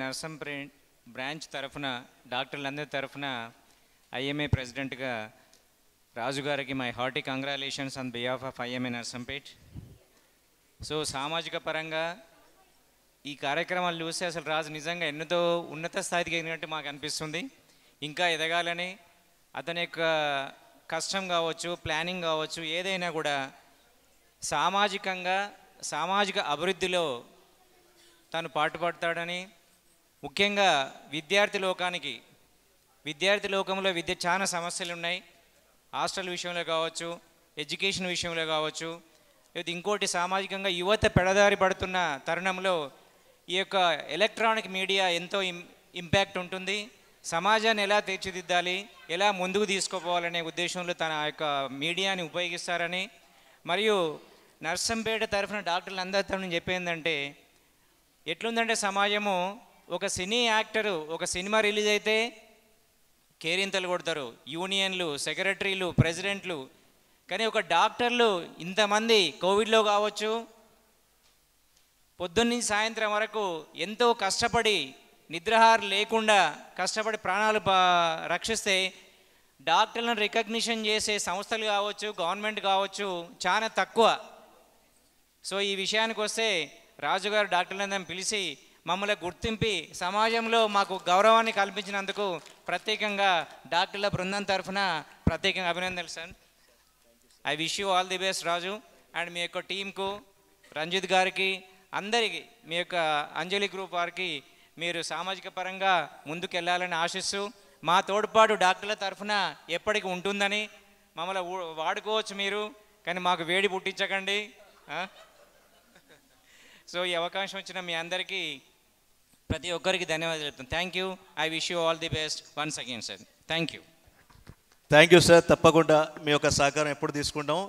నర్సం branch తరఫున డాక్టర్లందరి తరఫున IMA ప్రెసిడెంట్గా రాజు గారికి my hearty congratulations on behalf of IMA Narsampet. So సామాజిక పరంగా ఈ కార్యక్రమాలు చూస్తే అసలు రాజు నిజంగా ఎన్నో ఉన్నత స్థాయికి ఎదిగినట్టు మాకు అనిపిస్తుంది. ఇంకా ఎదగాలని అతని యొక్క కష్టం కావచ్చు, ప్లానింగ్ కావచ్చు, ఏదైనా కూడా సామాజిక అభివృద్ధిలో తను పాటుపడతాడని, ముఖ్యంగా విద్యార్థి లోకంలో విద్య చాలా సమస్యలు ఉన్నాయి. హాస్టల్ విషయంలో కావచ్చు, ఎడ్యుకేషన్ విషయంలో కావచ్చు, లేదా ఇంకోటి సామాజికంగా యువత పెడదారి పడుతున్న తరుణంలో ఈ యొక్క ఎలక్ట్రానిక్ మీడియా ఎంతో ఇంపాక్ట్ ఉంటుంది. సమాజాన్ని ఎలా తీర్చిదిద్దాలి, ఎలా ముందుకు తీసుకుపోవాలనే ఉద్దేశంలో తన యొక్క మీడియాని ఉపయోగిస్తారని, మరియు నర్సంపేట తరఫున డాక్టర్లు అందరి తరఫున చెప్పేందంటే ఎట్లుందంటే సమాజము, ఒక సినీ యాక్టరు ఒక సినిమా రిలీజ్ అయితే కేరింతలు కొడతారు, యూనియన్లు, సెక్రటరీలు, ప్రెసిడెంట్లు. కానీ ఒక డాక్టర్లు ఇంతమంది కోవిడ్లో కావచ్చు, పొద్దున్నీ సాయంత్రం వరకు ఎంతో కష్టపడి నిద్రాహారం లేకుండా కష్టపడి ప్రాణాలు రక్షిస్తే డాక్టర్లను రికగ్నిషన్ చేసే సంస్థలు కావచ్చు, గవర్నమెంట్ కావచ్చు చాలా తక్కువ. సో ఈ విషయానికి వస్తే రాజుగారు డాక్టర్లందరినీ పిలిచి మమ్మల్ని గుర్తింపి సమాజంలో మాకు గౌరవాన్ని కల్పించినందుకు ప్రత్యేకంగా డాక్టర్ల బృందం తరఫున ప్రత్యేకంగా అభినందనలు sir. I wish you all the best Raju. And మీ యొక్క టీంకు, రంజిత్ గారికి, అందరికీ, మీ యొక్క అంజలి గ్రూప్ వారికి మీరు సామాజిక పరంగా ముందుకు వెళ్ళాలని ఆశిస్తూ, మా తోడ్పాటు డాక్టర్ల తరఫున ఎప్పటికీ ఉంటుందని, మమ్మల్ని వాడుకోవచ్చు మీరు, కానీ మాకు వేడి పుట్టించకండి. సో ఈ అవకాశం వచ్చిన మీ అందరికీ ప్రతి ఒక్కరికి ధన్యవాదాలు చెప్తాను. Thank you. I wish you all the best once again sir. Thank you. Thank you sir. తప్పకుండా మీ యొక్క సహకారం ఎప్పుడు తీసుకుంటాం.